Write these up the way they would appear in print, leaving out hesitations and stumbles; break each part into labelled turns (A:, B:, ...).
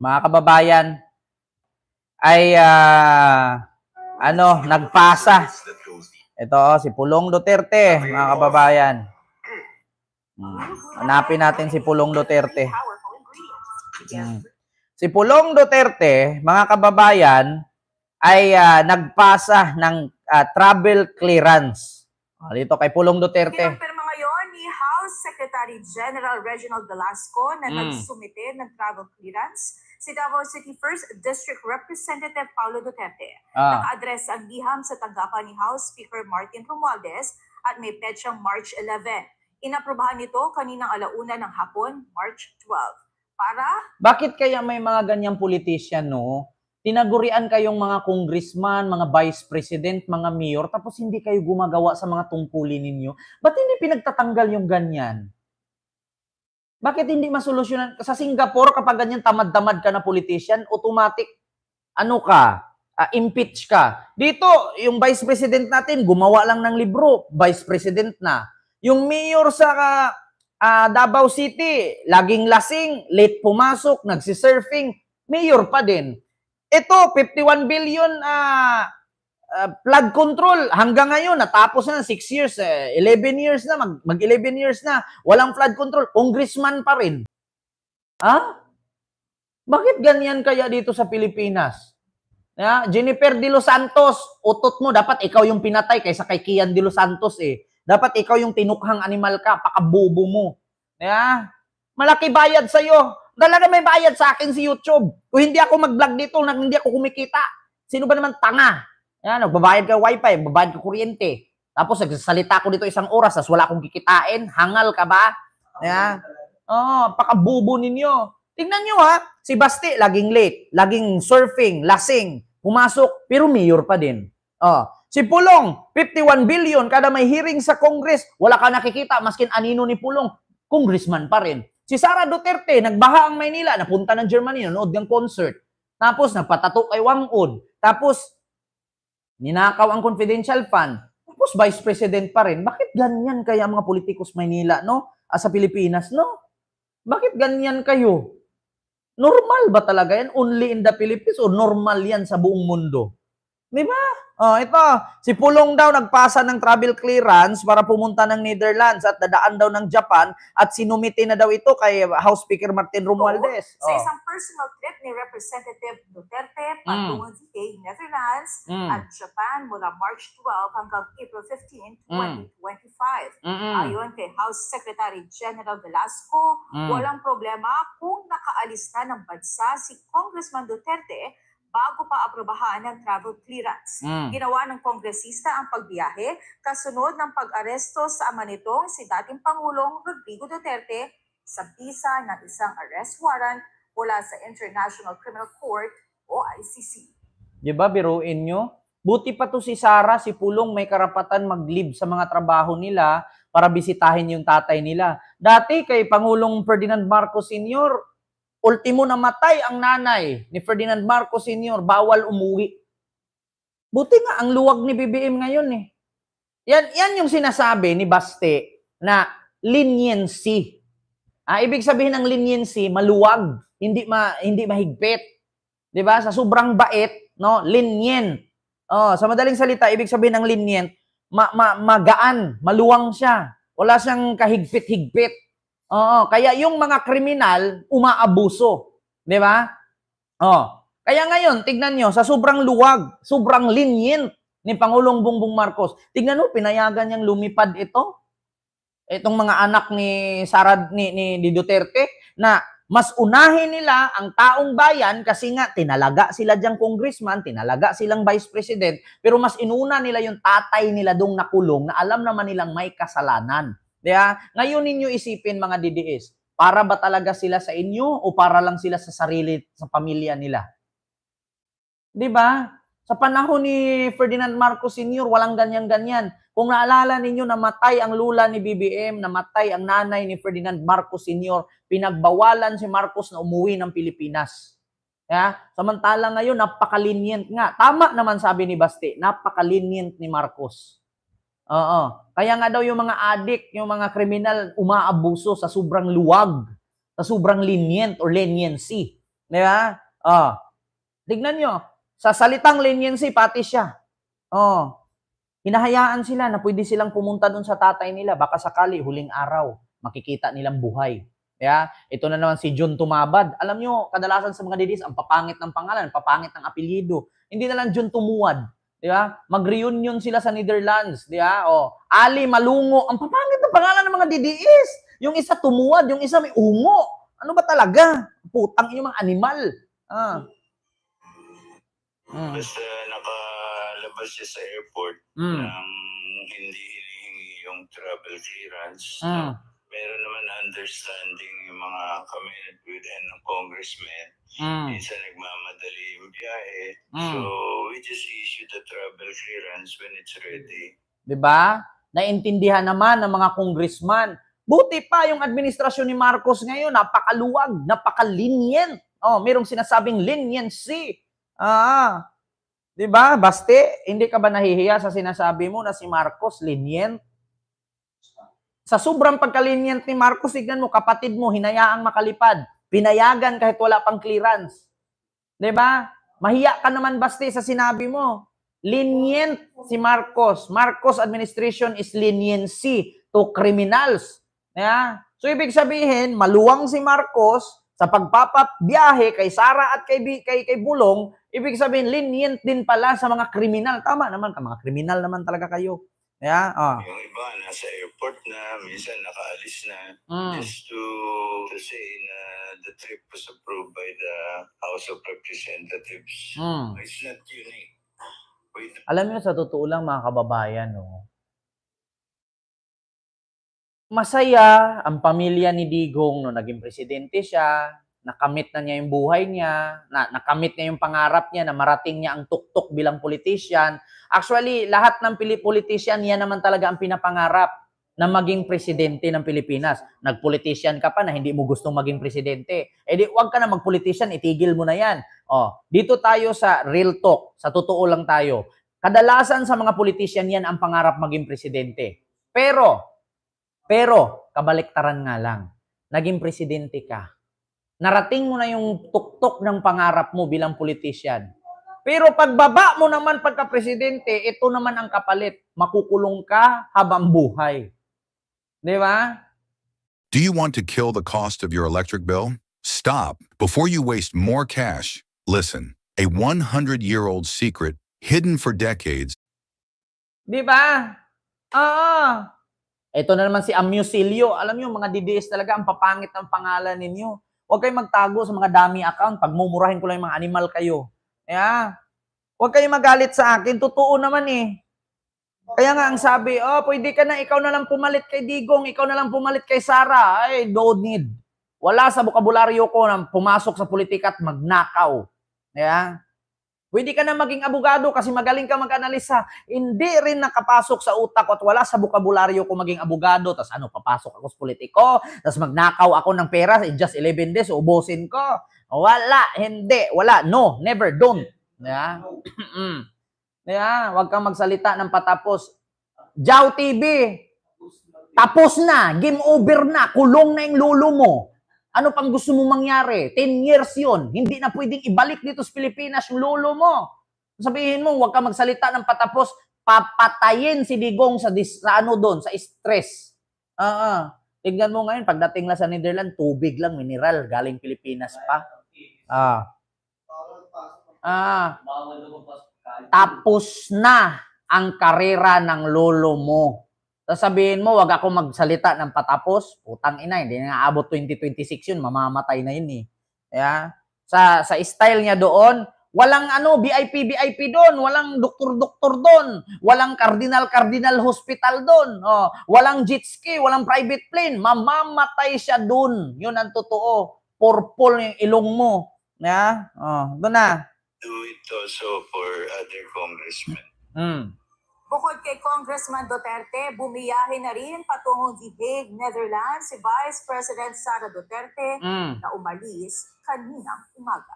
A: mga kababayan, ay nagpasa. Ito, si Pulong Duterte, mga kababayan. Hanapin natin si Pulong Duterte. Si Pulong Duterte, mga kababayan, ay nagpasa ng travel clearance. Dito kay Pulong Duterte.
B: Kinumpirma ngayon ni House Secretary General Reginald Velasco na nagsumite ng travel clearance si Davao City 1st District Representative Paulo Duterte. Naka-address ang liham sa tanggapan ni House Speaker Martin Romualdez at may petsang March 11. Inaprubahan nito kaninang alauna ng hapon, March 12. Para?
A: Bakit kaya may mga ganyang politician, no? Tinagurian kayong mga congressman, mga vice president, mga mayor, tapos hindi kayo gumagawa sa mga tungkulin ninyo. Ba't hindi pinagtatanggal yung ganyan? Bakit hindi masolusyonan? Sa Singapore, kapag ganyan tamad-tamad ka na politician, automatic, impeach ka. Dito, yung vice president natin, gumawa lang ng libro, vice president na. Yung mayor sa Davao City, laging lasing, late pumasok, nagsisurfing, mayor pa din. Ito, 51 billion flood control. Hanggang ngayon, natapos na 6 years, 11 years na, mag-11 years na. Walang flood control. Congressman pa rin. Bakit ganyan kaya dito sa Pilipinas? Jennifer De Los Santos, utot mo, dapat ikaw yung pinatay kaysa kay Kian De Los Santos eh. Dapat ikaw yung tinukhang animal ka, pakabubo mo. Malaki bayad sa'yo. Talaga may bayad sa akin si YouTube. Kung hindi ako mag-vlog dito, hindi ako kumikita. Sino ba naman tanga? Nagbabayad ka wifi, magbabayad ka kuryente. Tapos nagsasalita ko dito 1 oras, tapos wala akong kikitain. Hangal ka ba? Pakabubo ninyo. Tingnan nyo si Basti, laging late, laging surfing, lasing, pumasok, pero mayor pa din. Si Pulong, 51 billion, kada may hearing sa Congress, wala ka nakikita, maskin anino ni Pulong, congressman pa rin. Si Sara Duterte, nagbaha ang Maynila, napunta ng Germany, nanood ng concert. Tapos, nagpatato kay Wang-od. Tapos, ninakaw ang confidential fund. Tapos, vice president pa rin. Bakit ganyan kaya mga politikus Maynila, no? Sa Pilipinas, no? Bakit ganyan kayo? Normal ba talaga yan? Only in the Philippines o normal yan sa buong mundo? Di ba? Ito, si Pulong daw nagpasa ng travel clearance para pumunta ng Netherlands at dadaan daw ng Japan at sinumite na daw ito kay House Speaker Martin Romualdez.
B: Sa isang personal trip ni Representative Duterte patungong sa Netherlands at Japan mula March 12 hanggang April 15, 2025. Ayon kay House Secretary General Velasco, walang problema kung nakaalis na ng bansa si Congressman Duterte bago pa aprobahan ng travel clearance. Ginawa ng kongresista ang pagbiyahe kasunod ng pag-aresto sa ama nitong si dating Pangulong Rodrigo Duterte sa bisa ng isang arrest warrant mula sa International Criminal Court o ICC.
A: Diba, biruin nyo? Buti pa to si Sara, si Pulong may karapatan mag-leave sa mga trabaho nila para bisitahin yung tatay nila. Dati kay Pangulong Ferdinand Marcos Sr., ultimo namatay ang nanay ni Ferdinand Marcos Sr., bawal umuwi. Buti nga, ang luwag ni BBM ngayon eh. Yan yung sinasabi ni Baste na leniency. Ibig sabihin ng leniency, maluwag, hindi mahigpit. 'Di ba? Sa sobrang bait, no, lenient. Sa madaling salita, ibig sabihin ng lenient, magaan, maluwang siya. Wala siyang kahigpit-higpit. Kaya yung mga kriminal, umaabuso. Di ba? Kaya ngayon, tignan nyo, sa sobrang luwag, sobrang lenient ni Pangulong Bongbong Marcos, tignan nyo, pinayagan niyang lumipad ito. Itong mga anak ni Sara, ni Duterte, na mas unahin nila ang taong bayan kasi nga tinalaga sila diyang congressman, tinalaga silang vice president, pero mas inuna nila yung tatay nila dong nakulong na alam naman nilang may kasalanan. Diba? Ngayon ninyo isipin mga DDS, para ba talaga sila sa inyo o para lang sila sa sarili, sa pamilya nila? Diba? Sa panahon ni Ferdinand Marcos Sr., walang ganyan-ganyan. Kung naalala ninyo, namatay ang lula ni BBM, namatay ang nanay ni Ferdinand Marcos Sr., pinagbawalan si Marcos na umuwi ng Pilipinas. Samantala ngayon, napakalinient nga. Tama naman sabi ni Baste, napakalinient ni Marcos. Kaya nga daw yung mga adik, yung mga kriminal, umaabuso sa sobrang luwag, sa sobrang lenient or leniency. Di ba? Oh. Tignan nyo. Sa salitang leniency, pati siya. Oh. Hinahayaan sila na pwede silang pumunta doon sa tatay nila. Baka sakali, huling araw, makikita nilang buhay. Kaya, ito na naman si John Tumabad. Alam nyo, kadalasan sa mga didis, ang papangit ng pangalan, papangit ng apelyido. Hindi na lang John Tumuad. Di ba? Mag-reunion sila sa Netherlands. Di ba? O, Ali Malungo. Ang papangit ng pangalan ng mga DDS. Yung isa Tumuad, yung isa may ungo. Ano ba talaga? Putang yung mga animal.
C: Basta nakalabas siya sa airport nang hindi hinihingi yung travel clearance. Meron naman understanding yung mga cabinet ng congressmen. Minsan nagmamadali yung biyahe. So, we just issue the travel clearance when it's ready.
A: Diba? Naintindihan naman ng mga congressman. Buti pa yung administrasyon ni Marcos ngayon, napakaluwag, napaka-lenient. Oh, mayroong sinasabing leniency. Diba? Baste, hindi ka ba nahihiya sa sinasabi mo na si Marcos lenient? Sa sobrang pagka-lenient ni Marcos, tignan mo, kapatid mo, hinayaang makalipad. Pinayagan kahit wala pang clearance. Diba? Mahiya ka naman, Baste, sa sinabi mo. Lenient si Marcos. Marcos administration is leniency to criminals. Yeah? So, ibig sabihin, maluwang si Marcos sa pagpapabiyahe kay Sara at kay Bulong, ibig sabihin, lenient din pala sa mga kriminal. Tama naman, mga kriminal naman talaga kayo. Yeah?
C: Yung iba, nasa airport na, minsan nakaalis na, just to say na the trip was approved by the House of Representatives. It's not unique.
A: Alam niyo, sa totoo lang mga kababayan, no? Masaya ang pamilya ni Digong no naging presidente siya, nakamit na niya yung buhay niya, nakamit niya yung pangarap niya na marating niya ang tuktok bilang politician. Actually, lahat ng politician, yan naman talaga ang pinapangarap na maging presidente ng Pilipinas. Nagpolitician ka pa na hindi mo gustong maging presidente. Eh di, wag ka na magpolitician, itigil mo na yan. Dito tayo sa real talk, sa totoo lang tayo. Kadalasan sa mga politician yan ang pangarap maging presidente. Pero, kabaliktaran nga lang, naging presidente ka. Narating mo na yung tuktok ng pangarap mo bilang politician. Pero pagbaba mo naman pagka-presidente, ito naman ang kapalit. Makukulong ka habang buhay. Di ba?
D: Do you want to kill the cost of your electric bill? Stop. Before you waste more cash, listen. A 100-year-old secret hidden for decades.
A: Di ba? Ito na naman si Amusilio. Alam niyo, mga DDS talaga, ang papangit ng pangalan ninyo. Huwag kayong magtago sa mga dummy account. Pagmumurahin ko lang yung mga animal kayo. Yeah. Huwag kayong magalit sa akin. Totoo naman eh. Kaya nga ang sabi, pwede ka na, ikaw na lang pumalit kay Digong, ikaw na lang pumalit kay Sara. Ay, no need. Wala sa bokabularyo ko na pumasok sa politika at magnakaw. Yeah. Pwede ka na maging abogado kasi magaling ka mag-analisa. Hindi rin nakapasok sa utak ko at wala sa bokabularyo ko maging abogado. Tapos papasok ako sa politiko. Tapos magnakaw ako ng pera in just 11 days. Ubusin ko. Wala. Hindi. Wala. No. Never. Don't. Yeah. Huwag kang magsalita ng patapos. Jaw TV. Tapos na. Game over na. Kulong na yung lolo mo. Ano pang gusto mo mangyari? 10 years yun. Hindi na pwedeng ibalik dito sa Pilipinas yung lolo mo. Sabihin mo, huwag ka magsalita ng patapos, papatayin si Digong sa ano doon, sa stress. Tignan mo ngayon, pagdating lang sa Netherlands, tubig lang, mineral, galing Pilipinas pa. Tapos na ang karera ng lolo mo. Sasabihin mo, wag ako magsalita ng patapos. Putang ina, hindi na abot 2026 yun. Mamamatay na yun eh. Yeah? Sa style niya doon, walang VIP doon. Walang doktor doon. Walang cardinal hospital doon. Walang jet ski, walang private plane. Mamamatay siya doon. Yun ang totoo. Purple yung ilong mo. Yeah? Doon na.
C: Do it also for other congressmen.
B: Bukod kay Congressman Duterte, bumiyahe na rin patungong The Hague, Netherlands, si Vice President Sara Duterte na umalis kaninang umaga.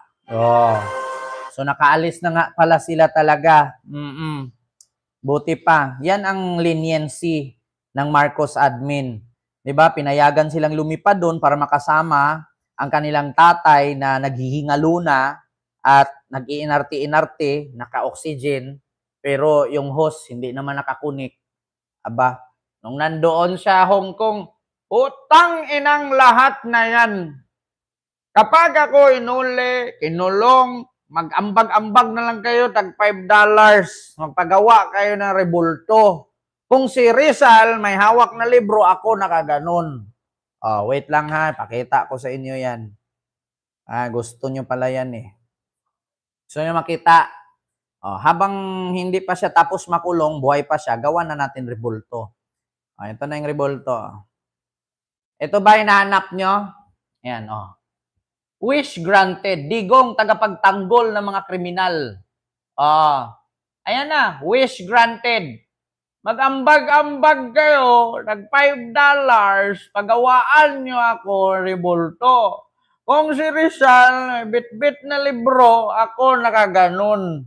A: So nakaalis na nga pala sila talaga. Buti pa. Yan ang leniency ng Marcos admin. 'Di ba? Pinayagan silang lumipad doon para makasama ang kanilang tatay na naghihingalo na at nag-iinarte-inarte, naka-oxygen, pero yung host hindi naman nakakunik. Aba, nung nandoon siya Hong Kong, utang inang lahat na yan. Kapag ako inuli, kinulong, mag-ambag-ambag na lang kayo, tag $5. Magpagawa kayo ng rebulto. Kung si Rizal may hawak na libro, ako nakaganon. Oh, wait lang ha, pakita ko sa inyo yan. Gusto nyo pala yan eh. Gusto nyo makita. Habang hindi pa siya tapos makulong, buhay pa siya, gawa na natin rebulto. Ito na yung rebulto. Ito ba hinahanap nyo? Ayan, wish granted. Digong tagapagtanggol ng mga kriminal. Ayan na, wish granted. Mag-ambag-ambag kayo, nag $5, pagawaan nyo ako rebulto. Kung si Rizal, bit-bit na libro, ako nakaganon.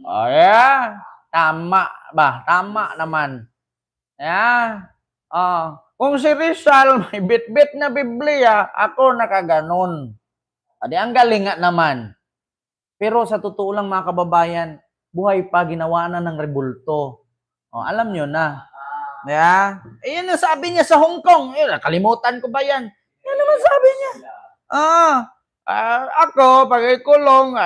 A: Yeah. Tama ba? Tama naman. Yeah. Kung si Rizal, may bit-bit na Biblia, ako nakaganon. Adi, ang galing nga naman. Pero sa totoo lang mga kababayan, buhay pa, ginawa na ng rebulto. Alam nyo na. Yeah. Yan ang sabi niya sa Hong Kong. Kalimutan ko ba yan? Yan naman sabi niya. Ako, pag ikulong,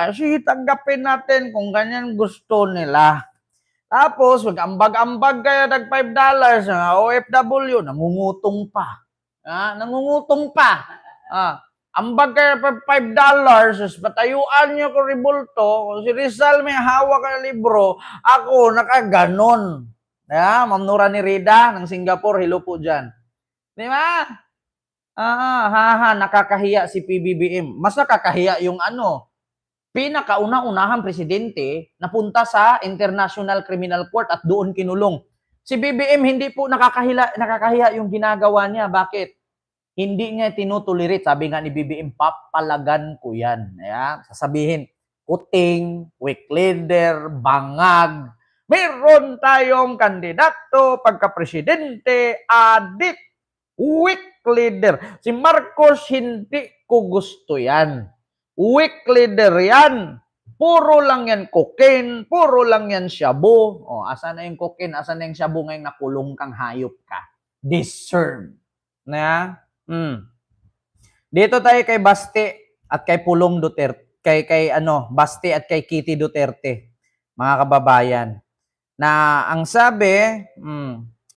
A: tanggapin natin kung ganyan gusto nila. Tapos, mag-ambag-ambag kayo ng $5 na OFW, nangungutong pa. Nangungutong pa. Ambag kayo pa $5, patayuan nyo ko rebulto, kung si Rizal may hawak na libro, ako nakaganon. Ma'am Nura ni Rida ng Singapore, hello po dyan. Di ba? Nakakahiya si PBBM. Mas nakakahiya yung pinakauna-unahang presidente napunta sa International Criminal Court at doon kinulong. Si BBM hindi po nakakahiya yung ginagawa niya. Bakit? Hindi niya tinutolerate. Sabi nga ni BBM, papalagan ko yan. Sasabihin, kuting, weak leader, bangag. Meron tayong kandidato, pagka-presidente, adik, weak leader. Si Marcos, hindi ko gusto yan. Weak leader yan. Puro lang yan cocaine, puro lang yan shabu. Asan na yung cocaine, asan na yung shabu ngayong nakulong kang hayop ka? Deserve. Dito tayo kay Baste at kay Pulong Duterte. Baste at kay Kitty Duterte. Mga kababayan. Na ang sabi,